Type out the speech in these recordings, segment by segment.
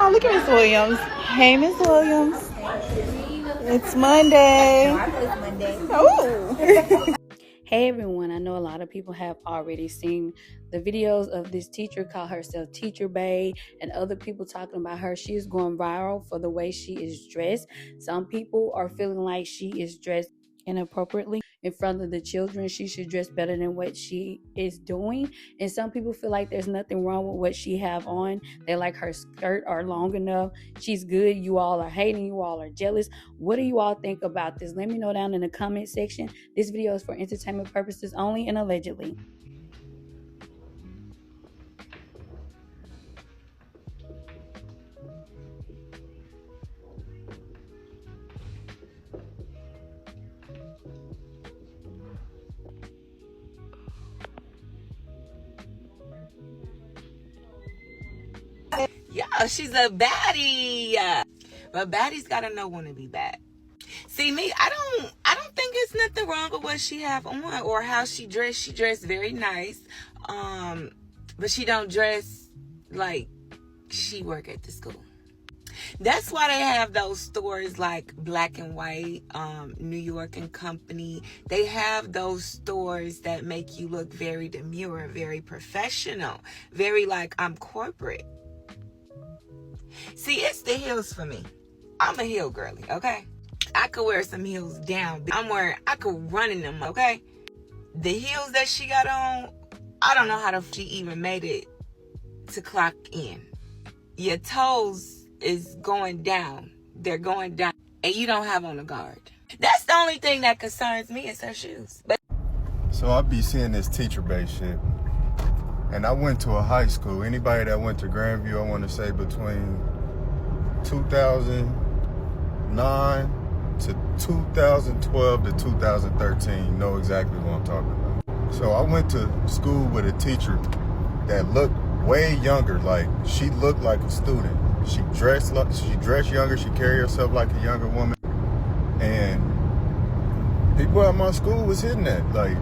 Oh, look at Miss Williams. Hey, Miss Williams. It's Monday. Oh. Hey everyone, I know a lot of people have already seen the videos of this teacher call herself Teacher Bae and other people talking about her. She is going viral for the way she is dressed. Some people are feeling like she is dressed inappropriately in front of the children. She should dress better than what she is doing. And some people feel like there's nothing wrong with what she have on. They like her skirt are long enough. She's good. You all are hating. You all are jealous. What do you all think about this? Let me know down in the comment section. This video is for entertainment purposes only and allegedly. Yeah, she's a baddie. But baddies gotta know when to be bad. See me, I don't think it's nothing wrong with what she have on or how she dressed. She dressed very nice. But she don't dress like she work at the school. That's why they have those stores like Black and White, New York and Company. They have those stores that make you look very demure, very professional, very like I'm corporate. See, it's the heels for me. I'm a heel girly, okay? I could wear some heels down. I could run in them, okay? The heels that she got on, I don't know how she even made it to clock in. Your toes is going down. They're going down. And you don't have on a guard. That's the only thing that concerns me is her shoes. So I be seeing this Teacher Bae shit. And I went to a high school. Anybody that went to Grandview, I want to say between 2009 to 2012 to 2013 know exactly what I'm talking about. So I went to school with a teacher that looked way younger. Like, she looked like a student. She dressed younger. She carried herself like a younger woman. And people at my school was hitting that. Like,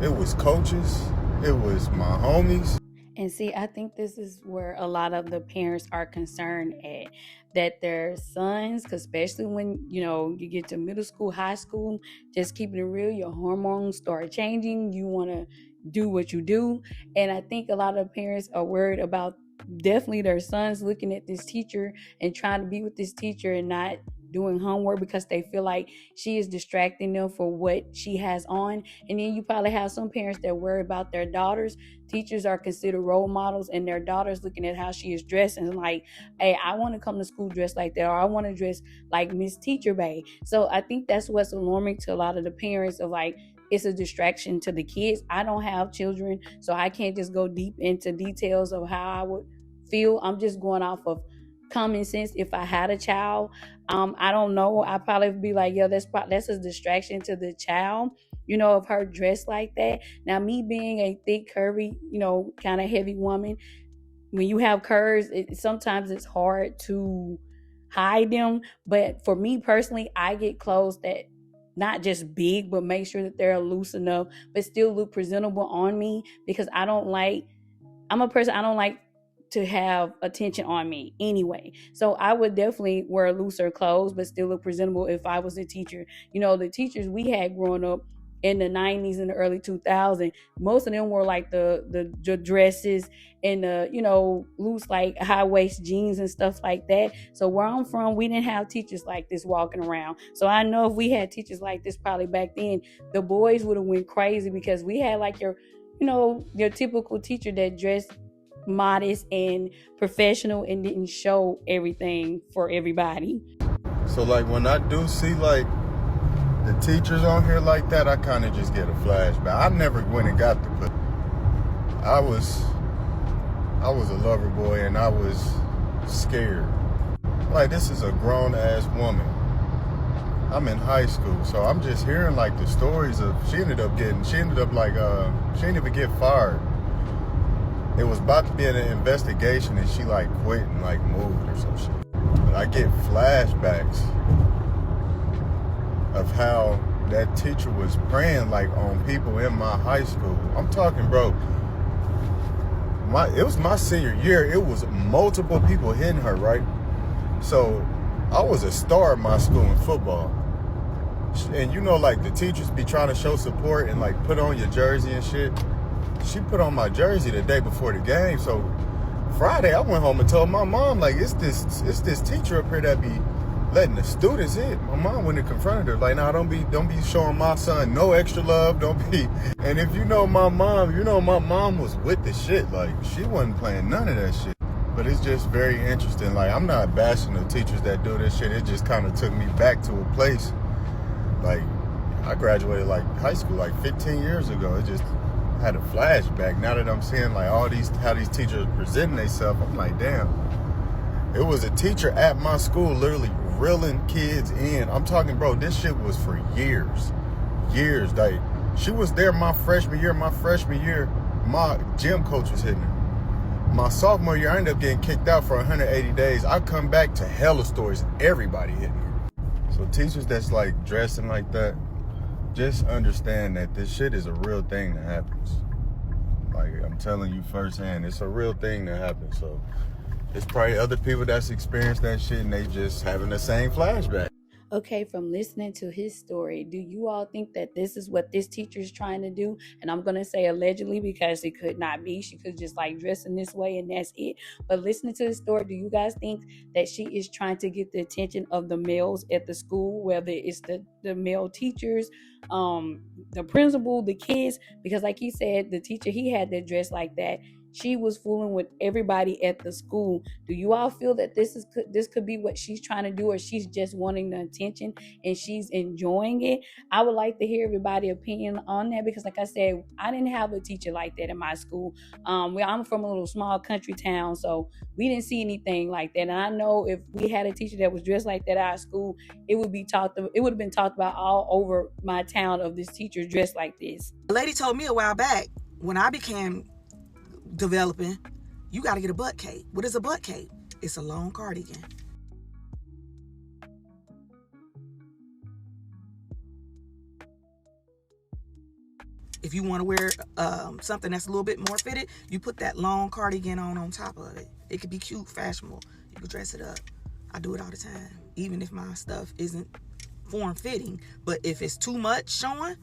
it was coaches. It was my homies. And see, I think this is where a lot of the parents are concerned at, that their sons, especially when, you get to middle school, high school, just keeping it real, your hormones start changing. You want to do what you do. And I think a lot of parents are worried about definitely their sons looking at this teacher and trying to be with this teacher and not doing homework because they feel like she is distracting them for what she has on. And then you probably have some parents that worry about their daughters. Teachers are considered role models, and their daughters looking at how she is dressed and like, hey, I want to come to school dressed like that, or I want to dress like Miss Teacher Bae. So I think that's what's alarming to a lot of the parents of like, it's a distraction to the kids. I don't have children, so I can't just go deep into details of how I would feel. I'm just going off of common sense. If I had a child, I don't know, I'd probably be like, yo, that's a distraction to the child, of her dress like that. Now, me being a thick, curvy, kind of heavy woman, when you have curves, sometimes it's hard to hide them. But for me personally, I get clothes that not just big, but make sure that they're loose enough, but still look presentable on me, because I'm a person, I don't like to have attention on me anyway. So I would definitely wear looser clothes, but still look presentable if I was a teacher. The teachers we had growing up in the 90s and the early 2000s, most of them were like the dresses and the, loose, like high-waist jeans and stuff like that. So where I'm from, we didn't have teachers like this walking around. So I know if we had teachers like this probably back then, the boys would have went crazy, because we had like your typical teacher that dressed modest and professional and didn't show everything for everybody. So like when I do see like the teachers on here like that, I kind of just get a flashback. I never went and got the book. I was a lover boy and I was scared. Like, this is a grown ass woman. I'm in high school, so I'm just hearing like the stories of she ended up she didn't even get fired. It was about to be an investigation and she like quit and like moved or some shit. But I get flashbacks of how that teacher was preying like on people in my high school. I'm talking, bro, it was my senior year. It was multiple people hitting her, right? So I was a star at my school in football. And you know, like, the teachers be trying to show support and like put on your jersey and shit. She put on my jersey the day before the game. So Friday I went home and told my mom, like, it's this teacher up here that be letting the students hit. My mom went and confronted her, like, nah, don't be showing my son no extra love. Don't be. And if you know my mom, you know my mom was with the shit. Like, she wasn't playing none of that shit. But it's just very interesting. Like, I'm not bashing the teachers that do this shit. It just kind of took me back to a place. Like, I graduated like high school like 15 years ago. It just had a flashback. Now that I'm seeing like how these teachers presenting themselves, I'm like, damn. It was a teacher at my school literally reeling kids in. I'm talking, bro, this shit was for years. Years. Like, she was there my freshman year. My gym coach was hitting her. My sophomore year, I ended up getting kicked out for 180 days. I come back to hella stories, everybody hitting her. So teachers that's like dressing like that, just understand that this shit is a real thing that happens. Like, I'm telling you firsthand, it's a real thing that happens. So it's probably other people that's experienced that shit and they just having the same flashback. Okay, from listening to his story, do you all think that this is what this teacher is trying to do? And I'm going to say allegedly, because it could not be. She could just like dress in this way and that's it. But listening to the story, do you guys think that she is trying to get the attention of the males at the school, whether it's the male teachers, the principal, the kids? Because like he said, the teacher, he had to dress like that. She was fooling with everybody at the school. Do you all feel that this could be what she's trying to do, or she's just wanting the attention and she's enjoying it? I would like to hear everybody's opinion on that, because like I said, I didn't have a teacher like that in my school. I'm from a little small country town, so we didn't see anything like that. And I know if we had a teacher that was dressed like that at our school, it would have been talked about all over my town of this teacher dressed like this. A lady told me a while back, when I became developing, you got to get a butt cape. What is a butt cape? It's a long cardigan. If you want to wear something that's a little bit more fitted, you put that long cardigan on top of it. It could be cute, fashionable. You could dress it up. I do it all the time, even if my stuff isn't form-fitting. But if it's too much showing,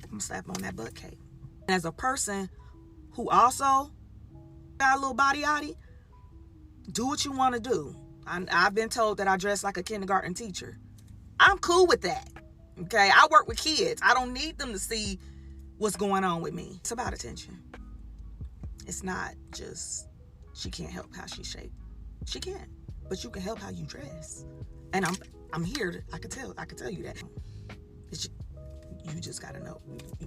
I'm gonna slap on that butt cape. As a person who also got a little body yaddy, do what you want to do. I've been told that I dress like a kindergarten teacher. I'm cool with that. Okay, I work with kids. I don't need them to see what's going on with me. It's about attention. It's not just she can't help how she's shaped. She can, but you can help how you dress. And I'm here. I can tell you that. You just gotta know.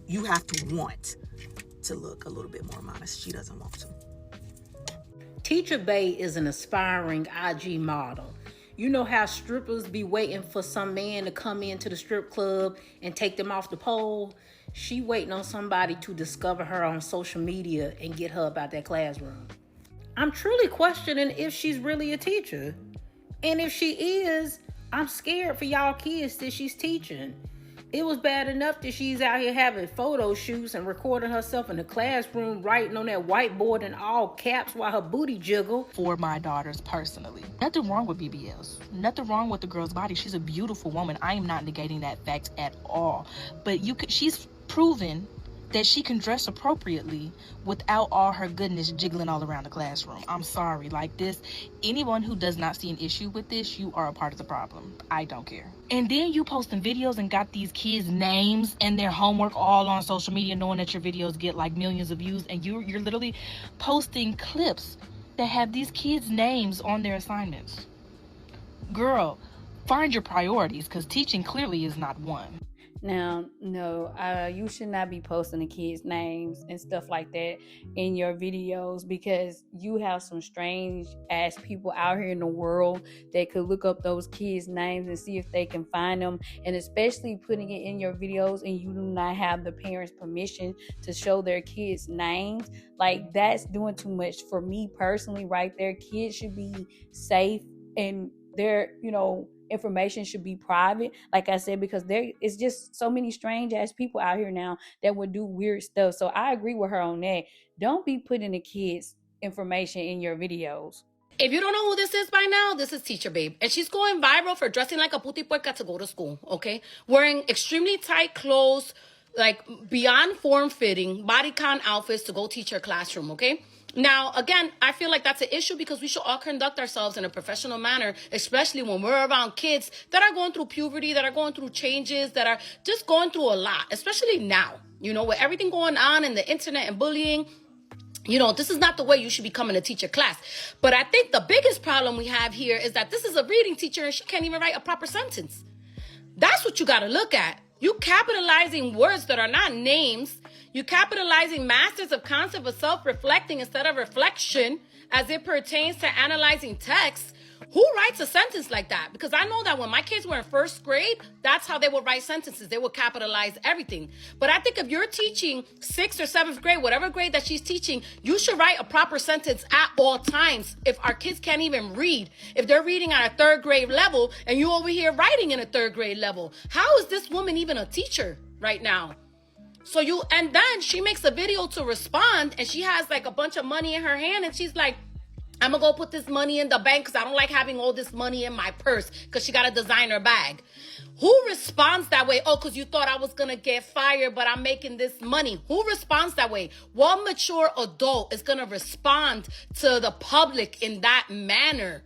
You have to want to look a little bit more modest. She doesn't want to. Teacher Bay is an aspiring IG model. You know how strippers be waiting for some man to come into the strip club and take them off the pole? She waiting on somebody to discover her on social media and get her about that classroom. I'm truly questioning if she's really a teacher. And if she is, I'm scared for y'all kids that she's teaching. It was bad enough that she's out here having photo shoots and recording herself in the classroom, writing on that whiteboard in all caps while her booty jiggle. For my daughters personally, nothing wrong with BBLs, nothing wrong with the girl's body. She's a beautiful woman. I am not negating that fact at all. But she's proven that she can dress appropriately without all her goodness jiggling all around the classroom. I'm sorry, like this, anyone who does not see an issue with this, you are a part of the problem. I don't care. And then you posting videos and got these kids' names and their homework all on social media, knowing that your videos get like millions of views, and you're literally posting clips that have these kids' names on their assignments. Girl, find your priorities, because teaching clearly is not one. Now, no, you should not be posting the kids' names and stuff like that in your videos, because you have some strange ass people out here in the world that could look up those kids' names and see if they can find them. And especially putting it in your videos and you do not have the parents' permission to show their kids' names. Like, that's doing too much for me personally right there. Kids should be safe, and their, information should be private, like I said, because there is just so many strange ass people out here now that would do weird stuff. So I agree with her on that. Don't be putting the kids' information in your videos. If you don't know who this is by now, this is Teacher Babe. And she's going viral for dressing like a puti puerca to go to school, okay? Wearing extremely tight clothes, like beyond form-fitting, bodycon outfits to go teach her classroom, okay? Now, again, I feel like that's an issue because we should all conduct ourselves in a professional manner, especially when we're around kids that are going through puberty, that are going through changes, that are just going through a lot, especially now, you know, with everything going on in the internet and bullying. You know, this is not the way you should be coming to teach a class. But I think the biggest problem we have here is that this is a reading teacher and she can't even write a proper sentence. That's what you got to look at. You capitalizing words that are not names. You capitalizing masters of concept of self-reflecting instead of reflection as it pertains to analyzing text. Who writes a sentence like that? Because I know that when my kids were in first grade, that's how they would write sentences. They would capitalize everything. But I think if you're teaching 6th or 7th grade, whatever grade that she's teaching, you should write a proper sentence at all times. If our kids can't even read, if they're reading at a 3rd grade level and you over here writing in a 3rd grade level, how is this woman even a teacher right now? And then she makes a video to respond and she has like a bunch of money in her hand and she's like, I'm going to go put this money in the bank because I don't like having all this money in my purse because she got a designer bag. Who responds that way? Oh, because you thought I was going to get fired, but I'm making this money. Who responds that way? What mature adult is going to respond to the public in that manner?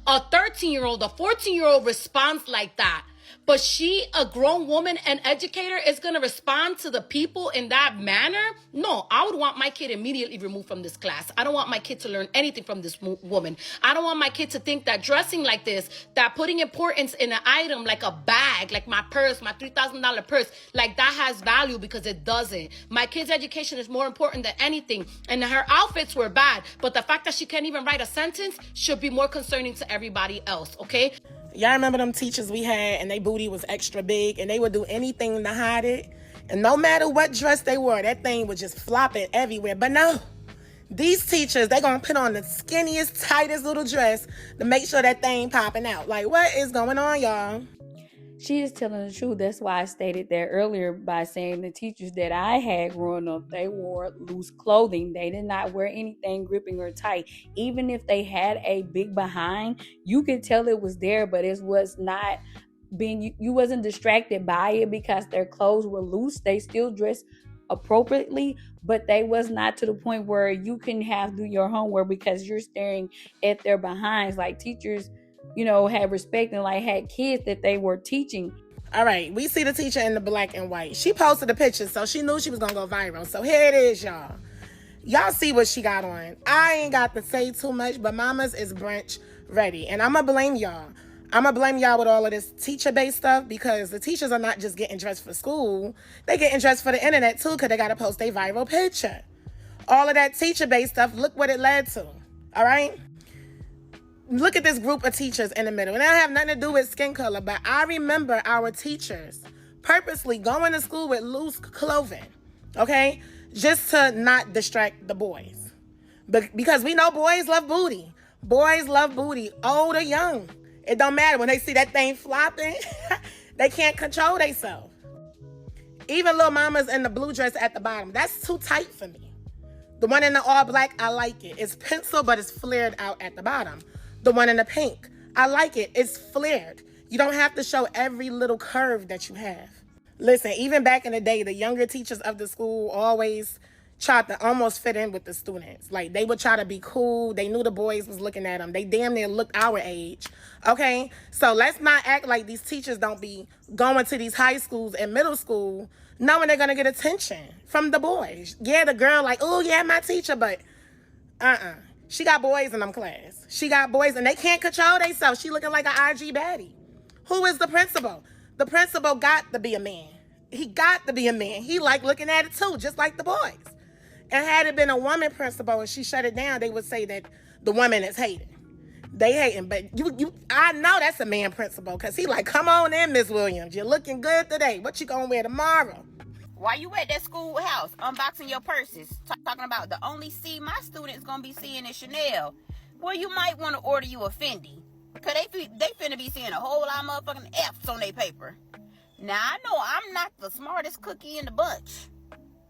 A 13-year-old, a 14-year-old responds like that. But she, a grown woman and educator, is going to respond to the people in that manner? No, I would want my kid immediately removed from this class. I don't want my kid to learn anything from this woman. I don't want my kid to think that dressing like this, that putting importance in an item like a bag, like my purse, my $3,000 purse, like that has value, because it doesn't. My kid's education is more important than anything. And her outfits were bad, but the fact that she can't even write a sentence should be more concerning to everybody else, okay? Y'all remember them teachers we had and they booty was extra big and they would do anything to hide it? And no matter what dress they wore, that thing was just flopping everywhere. But no, these teachers, they gonna put on the skinniest, tightest little dress to make sure that thing popping out. Like, what is going on, y'all? She is telling the truth. That's why I stated that earlier by saying the teachers that I had growing up, they wore loose clothing. They did not wear anything gripping or tight. Even if they had a big behind, you could tell it was there, but it was not being, you wasn't distracted by it because their clothes were loose. They still dressed appropriately, but they was not to the point where you can do your homework because you're staring at their behinds. Like teachers, you know, had respect and like had kids that they were teaching. All right, we see the teacher in the black and white. She posted the picture, so she knew she was gonna go viral. So here it is, y'all. Y'all see what she got on. I ain't got to say too much, but mamas is brunch ready. And I'm gonna blame y'all. I'm gonna blame y'all with all of this teacher-based stuff because the teachers are not just getting dressed for school. They getting dressed for the internet too because they gotta post a viral picture. All of that teacher-based stuff, look what it led to, all right? Look at this group of teachers in the middle. And that have nothing to do with skin color, but I remember our teachers purposely going to school with loose clothing, okay? Just to not distract the boys. But because we know boys love booty. Boys love booty, old or young. It don't matter. When they see that thing flopping, they can't control themselves. Even little mamas in the blue dress at the bottom, that's too tight for me. The one in the all black, I like it. It's pencil, but it's flared out at the bottom. The one in the pink, I like it. It's flared. You don't have to show every little curve that you have. Listen, even back in the day, the younger teachers of the school always tried to almost fit in with the students. Like, they would try to be cool. They knew the boys was looking at them. They damn near looked our age, okay? So let's not act like these teachers don't be going to these high schools and middle school knowing they're going to get attention from the boys. Yeah, the girl like, oh, yeah, my teacher, but she got boys in them class. She got boys, and they can't control themselves. She looking like an IG baddie. Who is the principal? The principal got to be a man. He got to be a man. He like looking at it too, just like the boys. And had it been a woman principal and she shut it down, they would say that the woman is hating. They hating, but I know that's a man principal because he like, come on in, Miss Williams. You're looking good today. What you gonna wear tomorrow? While you at that schoolhouse unboxing your purses, talking about the only C my students gonna be seeing is Chanel, well, you might want to order you a Fendi, because they finna be seeing a whole lot of motherfucking F's on their paper. Now, I know I'm not the smartest cookie in the bunch,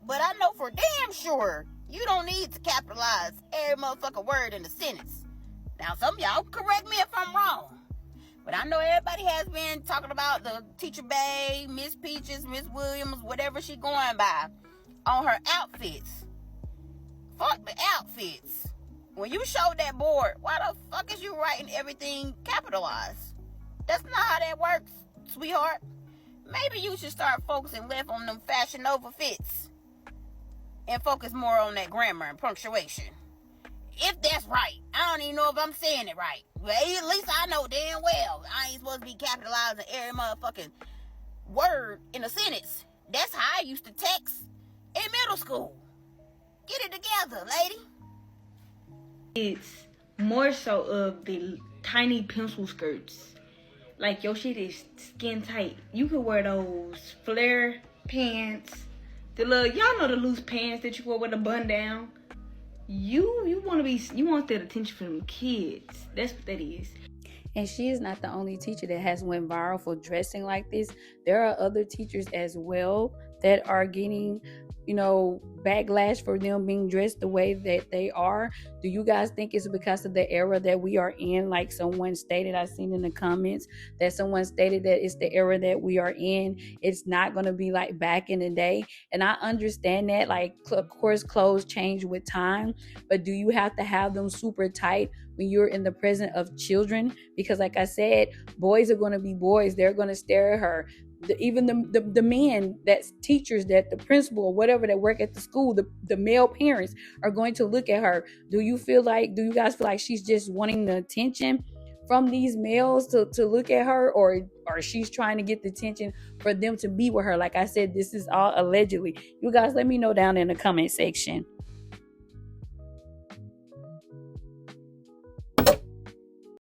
but I know for damn sure You don't need to capitalize every motherfucking word in the sentence. Now, some of y'all correct me if I'm wrong. But I know everybody has been talking about the Teacher Bay, Miss Peaches, Miss Williams, whatever she going by, on her outfits. Fuck the outfits. When you showed that board, why the fuck is you writing everything capitalized? That's not how that works, sweetheart. Maybe you should start focusing less on them Fashion Nova fits and focus more on that grammar and punctuation. If that's right. I don't even know if I'm saying it right. But at least I know damn well I ain't supposed to be capitalizing every motherfucking word in a sentence. That's how I used to text in middle school. Get it together, lady. It's more so of the tiny pencil skirts. Like, your shit is skin tight. You could wear those flare pants. Y'all know the loose pants that you wear with a bun down. You want that attention from kids. That's what that is. And she is not the only teacher that has went viral for dressing like this. There are other teachers as well that are getting, backlash for them being dressed the way that they are. Do you guys think it's because of the era that we are in? Like someone stated, I seen in the comments that someone stated that it's the era that we are in. It's not going to be like back in the day. And I understand that, like, of course, clothes change with time, but do you have to have them super tight when you're in the presence of children? Because like I said, boys are going to be boys. They're going to stare at her. Even the men, that's teachers, that the principal or whatever that work at the school, the male parents are going to look at her. Do you guys feel like she's just wanting the attention from these males to look at her, or she's trying to get the attention for them to be with her? Like I said, this is all allegedly. You guys let me know down in the comment section.